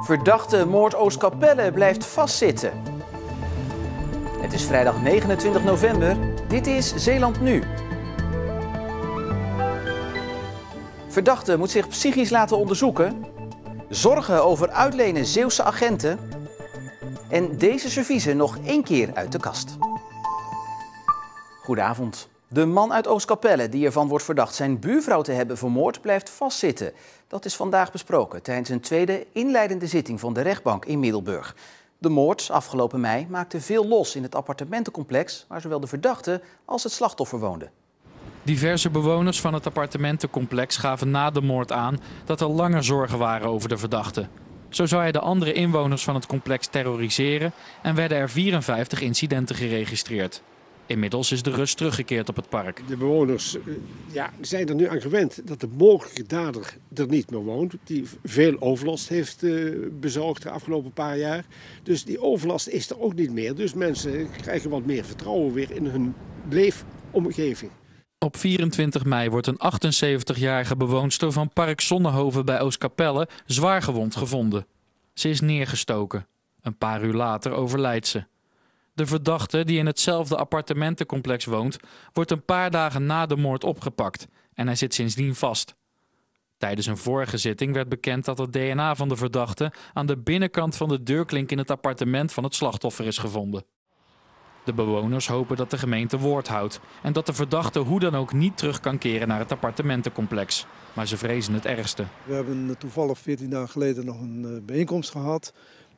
Verdachte moord Oostkapelle blijft vastzitten. Het is vrijdag 29 november. Dit is Zeeland Nu. Verdachte moet zich psychisch laten onderzoeken. Zorgen over uitlenen Zeeuwse agenten. En deze serviezen nog 1 keer uit de kast. Goedenavond. De man uit Oostkapelle die ervan wordt verdacht zijn buurvrouw te hebben vermoord blijft vastzitten. Dat is vandaag besproken tijdens een tweede inleidende zitting van de rechtbank in Middelburg. De moord afgelopen mei maakte veel los in het appartementencomplex waar zowel de verdachte als het slachtoffer woonden. Diverse bewoners van het appartementencomplex gaven na de moord aan dat er langer zorgen waren over de verdachte. Zo zou hij de andere inwoners van het complex terroriseren en werden er 54 incidenten geregistreerd. Inmiddels is de rust teruggekeerd op het park. De bewoners zijn er nu aan gewend dat de mogelijke dader er niet meer woont. Die veel overlast heeft bezorgd de afgelopen paar jaar. Dus die overlast is er ook niet meer. Dus mensen krijgen wat meer vertrouwen weer in hun leefomgeving. Op 24 mei wordt een 78-jarige bewoonster van Park Zonnehoven bij Oostkapelle zwaargewond gevonden. Ze is neergestoken. Een paar uur later overlijdt ze. De verdachte, die in hetzelfde appartementencomplex woont, wordt een paar dagen na de moord opgepakt en hij zit sindsdien vast. Tijdens een vorige zitting werd bekend dat het DNA van de verdachte aan de binnenkant van de deurklink in het appartement van het slachtoffer is gevonden. De bewoners hopen dat de gemeente woord houdt en dat de verdachte hoe dan ook niet terug kan keren naar het appartementencomplex. Maar ze vrezen het ergste. We hebben toevallig 14 dagen geleden nog een bijeenkomst gehad.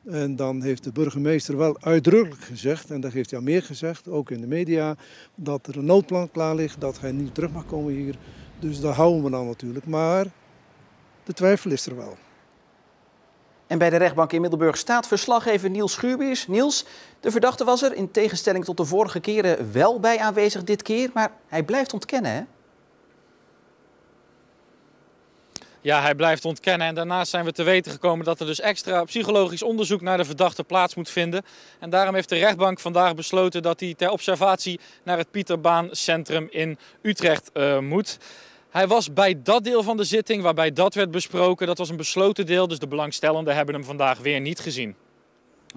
En dan heeft de burgemeester wel uitdrukkelijk gezegd, en dat heeft hij al meer gezegd, ook in de media, dat er een noodplan klaar ligt, dat hij niet terug mag komen hier. Dus dat houden we dan natuurlijk, maar de twijfel is er wel. En bij de rechtbank in Middelburg staat verslaggever Niels Schuurbiers. Niels, de verdachte was er in tegenstelling tot de vorige keren wel bij aanwezig dit keer, maar hij blijft ontkennen, hè? Ja, hij blijft ontkennen en daarnaast zijn we te weten gekomen dat er dus extra psychologisch onderzoek naar de verdachte plaats moet vinden. En daarom heeft de rechtbank vandaag besloten dat hij ter observatie naar het Pieterbaancentrum in Utrecht moet. Hij was bij dat deel van de zitting waarbij dat werd besproken. Dat was een besloten deel, dus de belangstellenden hebben hem vandaag weer niet gezien.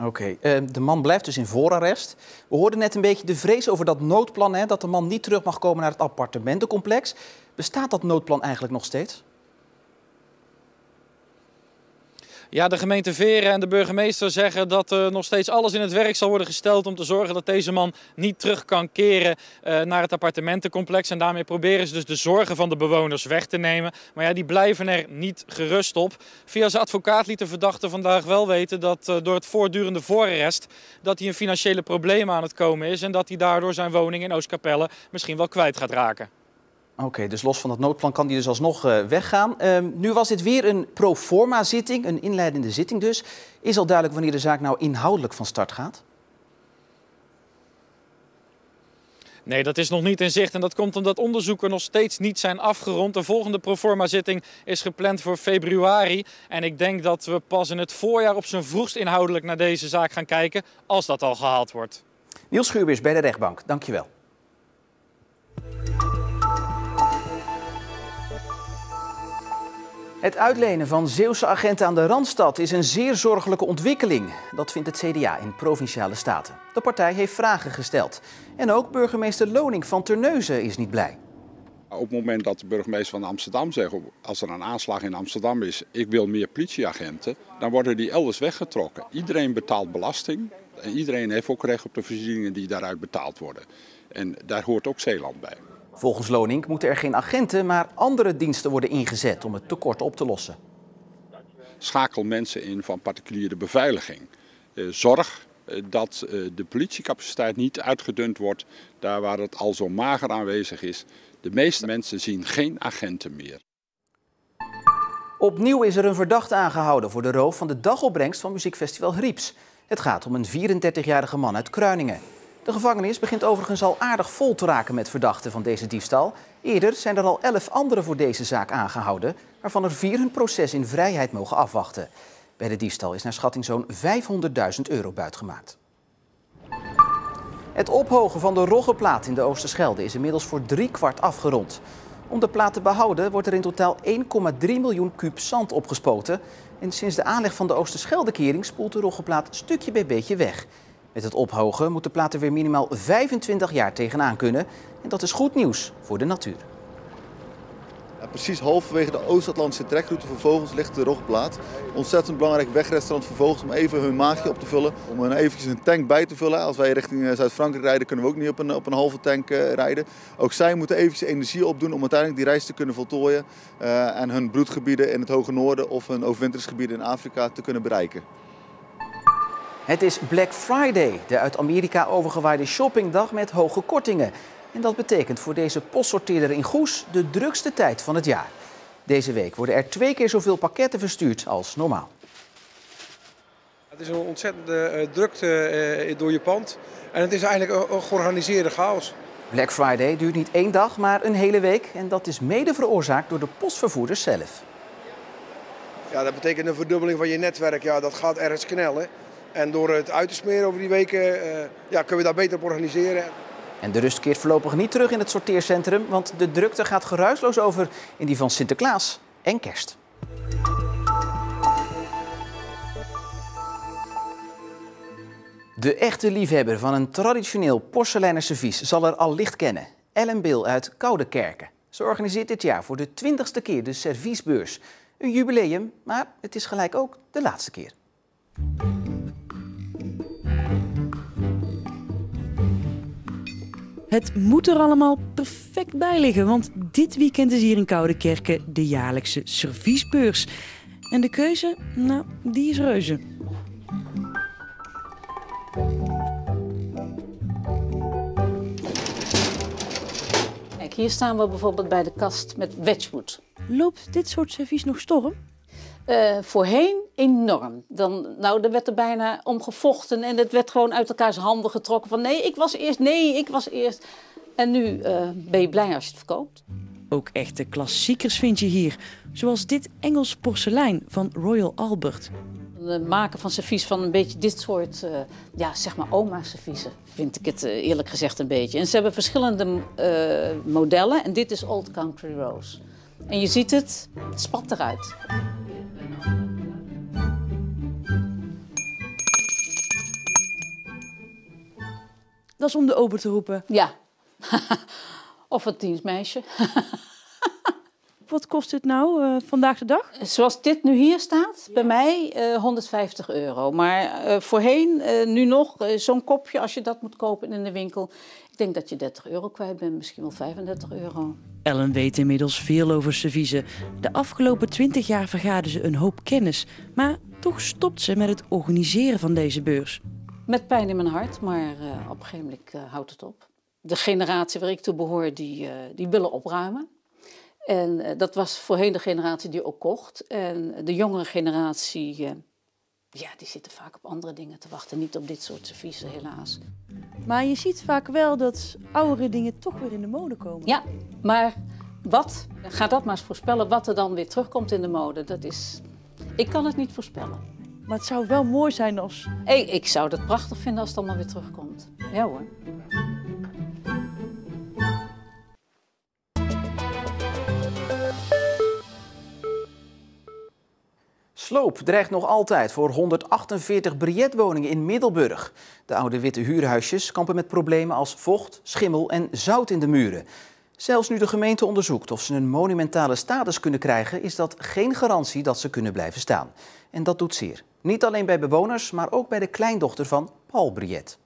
Oké, de man blijft dus in voorarrest. We hoorden net een beetje de vrees over dat noodplan, hè, dat de man niet terug mag komen naar het appartementencomplex. Bestaat dat noodplan eigenlijk nog steeds? Ja, de gemeente Veren en de burgemeester zeggen dat nog steeds alles in het werk zal worden gesteld om te zorgen dat deze man niet terug kan keren naar het appartementencomplex. En daarmee proberen ze dus de zorgen van de bewoners weg te nemen. Maar ja, die blijven er niet gerust op. Via zijn advocaat liet de verdachte vandaag wel weten dat door het voortdurende voorarrest dat hij in financiële problemen aan het komen is. En dat hij daardoor zijn woning in Oostkapelle misschien wel kwijt gaat raken. Oké, dus los van dat noodplan kan die dus alsnog weggaan. Nu was dit weer een proforma zitting, een inleidende zitting dus. Is al duidelijk wanneer de zaak nou inhoudelijk van start gaat? Nee, dat is nog niet in zicht en dat komt omdat onderzoeken nog steeds niet zijn afgerond. De volgende proforma zitting is gepland voor februari. En ik denk dat we pas in het voorjaar op zijn vroegst inhoudelijk naar deze zaak gaan kijken, als dat al gehaald wordt. Niels Schuurbiers bij de rechtbank, dankjewel. Het uitlenen van Zeeuwse agenten aan de Randstad is een zeer zorgelijke ontwikkeling. Dat vindt het CDA in Provinciale Staten. De partij heeft vragen gesteld. En ook burgemeester Loning van Terneuzen is niet blij. Op het moment dat de burgemeester van Amsterdam zegt, als er een aanslag in Amsterdam is, ik wil meer politieagenten, dan worden die elders weggetrokken. Iedereen betaalt belasting en iedereen heeft ook recht op de voorzieningen die daaruit betaald worden. En daar hoort ook Zeeland bij. Volgens Loning moeten er geen agenten, maar andere diensten worden ingezet om het tekort op te lossen. Schakel mensen in van particuliere beveiliging. Zorg dat de politiecapaciteit niet uitgedund wordt, daar waar het al zo mager aanwezig is. De meeste mensen zien geen agenten meer. Opnieuw is er een verdachte aangehouden voor de roof van de dagopbrengst van muziekfestival Grieps. Het gaat om een 34-jarige man uit Kruiningen. De gevangenis begint overigens al aardig vol te raken met verdachten van deze diefstal. Eerder zijn er al 11 anderen voor deze zaak aangehouden, waarvan er 4 hun proces in vrijheid mogen afwachten. Bij de diefstal is naar schatting zo'n €500.000 buitgemaakt. Het ophogen van de Roggeplaat in de Oosterschelde is inmiddels voor 3/4 afgerond. Om de plaat te behouden wordt er in totaal 1,3 miljoen kuub zand opgespoten. En sinds de aanleg van de Oosterscheldekering spoelt de Roggeplaat stukje bij beetje weg. Met het ophogen moet de plaat er weer minimaal 25 jaar tegenaan kunnen. En dat is goed nieuws voor de natuur. Ja, precies halverwege de Oost-Atlantische trekroute voor vogels ligt de Roggeplaat. Ontzettend belangrijk wegrestaurant voor vogels om even hun maagje op te vullen. Om eventjes een tank bij te vullen. Als wij richting Zuid-Frankrijk rijden kunnen we ook niet op een halve tank rijden. Ook zij moeten eventjes energie opdoen om uiteindelijk die reis te kunnen voltooien. En hun broedgebieden in het Hoge Noorden of hun overwinteringsgebieden in Afrika te kunnen bereiken. Het is Black Friday, de uit Amerika overgewaaide shoppingdag met hoge kortingen. En dat betekent voor deze postsorteerder in Goes de drukste tijd van het jaar. Deze week worden er 2 keer zoveel pakketten verstuurd als normaal. Het is een ontzettende drukte door je pand. En het is eigenlijk een georganiseerde chaos. Black Friday duurt niet 1 dag, maar een hele week. En dat is mede veroorzaakt door de postvervoerders zelf. Ja, dat betekent een verdubbeling van je netwerk. Ja, dat gaat ergens knellen. En door het uit te smeren over die weken kunnen we dat beter op organiseren. En de rust keert voorlopig niet terug in het sorteercentrum, want de drukte gaat geruisloos over in die van Sinterklaas en Kerst. De echte liefhebber van een traditioneel porseleinen servies zal er al licht kennen. Ellen Bil uit Koudekerke. Ze organiseert dit jaar voor de 20ste keer de serviesbeurs. Een jubileum, maar het is gelijk ook de laatste keer. Het moet er allemaal perfect bij liggen, want dit weekend is hier in Koudekerke de jaarlijkse serviesbeurs. En de keuze, nou, die is reuze. Kijk, hier staan we bijvoorbeeld bij de kast met Wedgwood. Loopt dit soort servies nog storm? Voorheen enorm. Er werd er bijna om gevochten en het werd gewoon uit elkaars handen getrokken. Van nee, ik was eerst. En nu ben je blij als je het verkoopt. Ook echte klassiekers vind je hier. Zoals dit Engels porselein van Royal Albert. Het maken van servies van een beetje dit soort, zeg maar oma-serviezen, vind ik het eerlijk gezegd een beetje. En ze hebben verschillende modellen en dit is Old Country Rose. En je ziet het spat eruit. Dat is om de open te roepen. Ja. Of het dienstmeisje. Wat kost het nou vandaag de dag? Zoals dit nu hier staat, bij mij €150. Maar voorheen, nu nog, zo'n kopje als je dat moet kopen in de winkel. Ik denk dat je €30 kwijt bent, misschien wel €35. Ellen weet inmiddels veel over serviezen. De afgelopen 20 jaar vergaarde ze een hoop kennis. Maar toch stopt ze met het organiseren van deze beurs. Met pijn in mijn hart, maar op een gegeven moment houdt het op. De generatie waar ik toe behoor, die willen opruimen. En dat was voorheen de generatie die ook kocht. En de jongere generatie, die zitten vaak op andere dingen te wachten. Niet op dit soort serviezen, helaas. Maar je ziet vaak wel dat oudere dingen toch weer in de mode komen. Ja, maar wat? Ga dat maar eens voorspellen wat er dan weer terugkomt in de mode. Ik kan het niet voorspellen. Maar het zou wel mooi zijn als... Ik zou het prachtig vinden als het allemaal weer terugkomt. Ja hoor. Sloop dreigt nog altijd voor 148 biljetwoningen in Middelburg. De oude witte huurhuisjes kampen met problemen als vocht, schimmel en zout in de muren. Zelfs nu de gemeente onderzoekt of ze een monumentale status kunnen krijgen, is dat geen garantie dat ze kunnen blijven staan. En dat doet zeer. Niet alleen bij bewoners, maar ook bij de kleindochter van Paul Briet.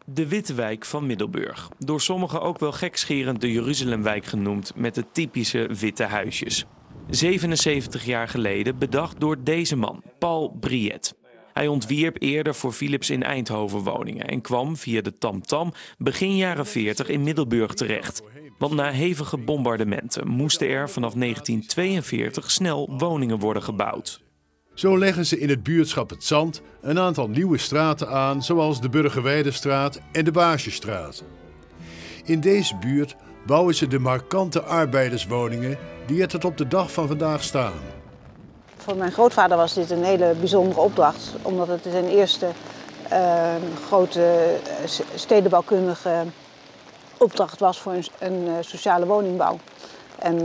De witte wijk van Middelburg. Door sommigen ook wel gekscherend de Jeruzalemwijk genoemd, met de typische witte huisjes. 77 jaar geleden bedacht door deze man, Paul Briet. Hij ontwierp eerder voor Philips in Eindhoven woningen en kwam via de TamTam begin jaren 40 in Middelburg terecht. Want na hevige bombardementen moesten er vanaf 1942 snel woningen worden gebouwd. Zo leggen ze in het buurtschap Het Zand een aantal nieuwe straten aan, zoals de Burgerweidestraat en de Baasjestraat. In deze buurt bouwen ze de markante arbeiderswoningen die er tot op de dag van vandaag staan. Voor mijn grootvader was dit een hele bijzondere opdracht, omdat het zijn eerste grote stedenbouwkundige opdracht was voor een sociale woningbouw. En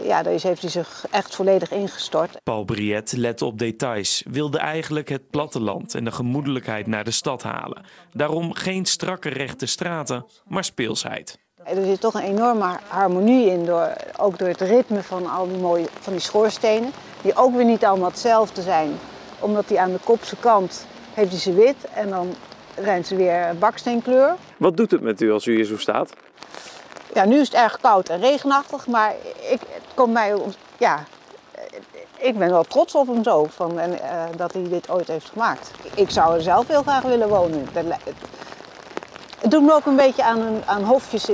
ja, daar heeft hij zich echt volledig ingestort. Paul Briet let op details, wilde eigenlijk het platteland en de gemoedelijkheid naar de stad halen. Daarom geen strakke rechte straten, maar speelsheid. Er zit toch een enorme harmonie in, ook door het ritme van al die mooie van die schoorstenen. Die ook weer niet allemaal hetzelfde zijn, omdat die aan de kopse kant heeft hij ze wit en dan zijn ze weer baksteenkleur. Wat doet het met u als u hier zo staat? Ja, nu is het erg koud en regenachtig, maar het komt mij, ja, ik ben wel trots op hem zo, dat hij dit ooit heeft gemaakt. Ik zou er zelf heel graag willen wonen. Het doet me ook een beetje aan hofjes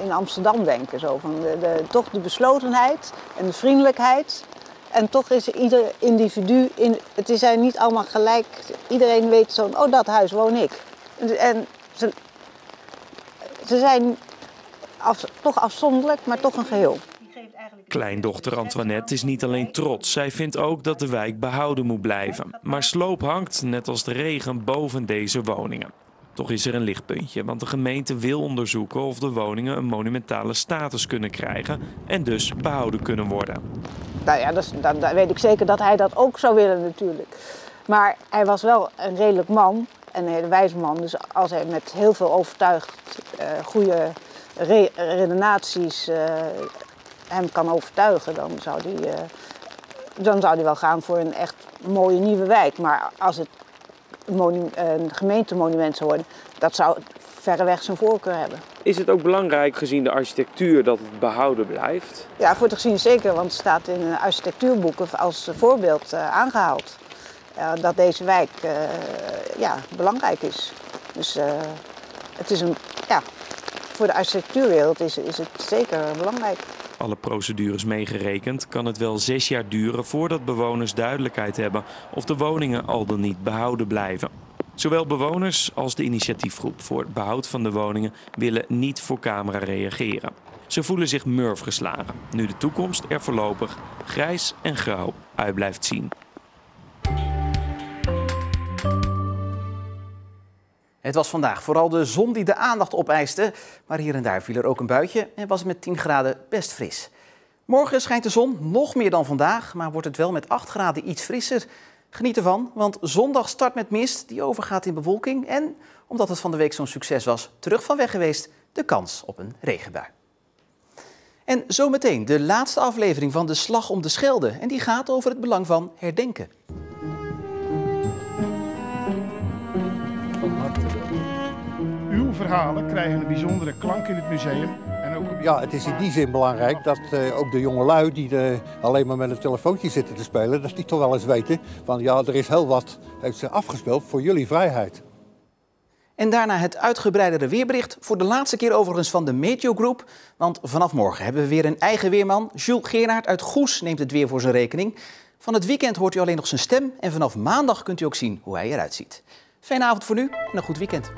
in Amsterdam denken. Zo, van toch de beslotenheid en de vriendelijkheid. En toch is ieder individu, het zijn niet allemaal gelijk. Iedereen weet zo, oh, dat huis woon ik. En ze zijn toch afzonderlijk, maar toch een geheel. Kleindochter Antoinette is niet alleen trots. Zij vindt ook dat de wijk behouden moet blijven. Maar sloop hangt, net als de regen, boven deze woningen. Toch is er een lichtpuntje, want de gemeente wil onderzoeken of de woningen een monumentale status kunnen krijgen en dus behouden kunnen worden. Nou ja, dat weet ik zeker dat hij dat ook zou willen natuurlijk. Maar hij was wel een redelijk man, een hele wijze man. Dus als hij met heel veel overtuigd, goede redenaties hem kan overtuigen, dan zou hij wel gaan voor een echt mooie nieuwe wijk. Maar als het een gemeentemonument zou worden, dat zou verreweg zijn voorkeur hebben. Is het ook belangrijk gezien de architectuur dat het behouden blijft? Ja, voor te gezien zeker, want het staat in architectuurboeken als voorbeeld aangehaald. Dat deze wijk belangrijk is. Dus het is voor de architectuurwereld is het zeker belangrijk. Alle procedures meegerekend kan het wel 6 jaar duren voordat bewoners duidelijkheid hebben of de woningen al dan niet behouden blijven. Zowel bewoners als de initiatiefgroep voor het behoud van de woningen willen niet voor camera reageren. Ze voelen zich murf geslagen, nu de toekomst er voorlopig grijs en grauw uit blijft zien. Het was vandaag vooral de zon die de aandacht opeiste, maar hier en daar viel er ook een buitje en was het met 10 graden best fris. Morgen schijnt de zon nog meer dan vandaag, maar wordt het wel met 8 graden iets frisser. Geniet ervan, want zondag start met mist die overgaat in bewolking en, omdat het van de week zo'n succes was, terug van weg geweest, de kans op een regenbui. En zometeen de laatste aflevering van De Slag om de Schelde en die gaat over het belang van herdenken. Uw verhalen krijgen een bijzondere klank in het museum. En ook... Ja, het is in die zin belangrijk dat ook de jongelui die alleen maar met een telefoontje zitten te spelen, dat die toch wel eens weten van ja, er is heel wat, heeft zich afgespeeld voor jullie vrijheid. En daarna het uitgebreidere weerbericht, voor de laatste keer overigens van de Meteo Group. Want vanaf morgen hebben we weer een eigen weerman. Jules Geeraert uit Goes neemt het weer voor zijn rekening. Van het weekend hoort u alleen nog zijn stem en vanaf maandag kunt u ook zien hoe hij eruit ziet. Fijne avond voor nu en een goed weekend.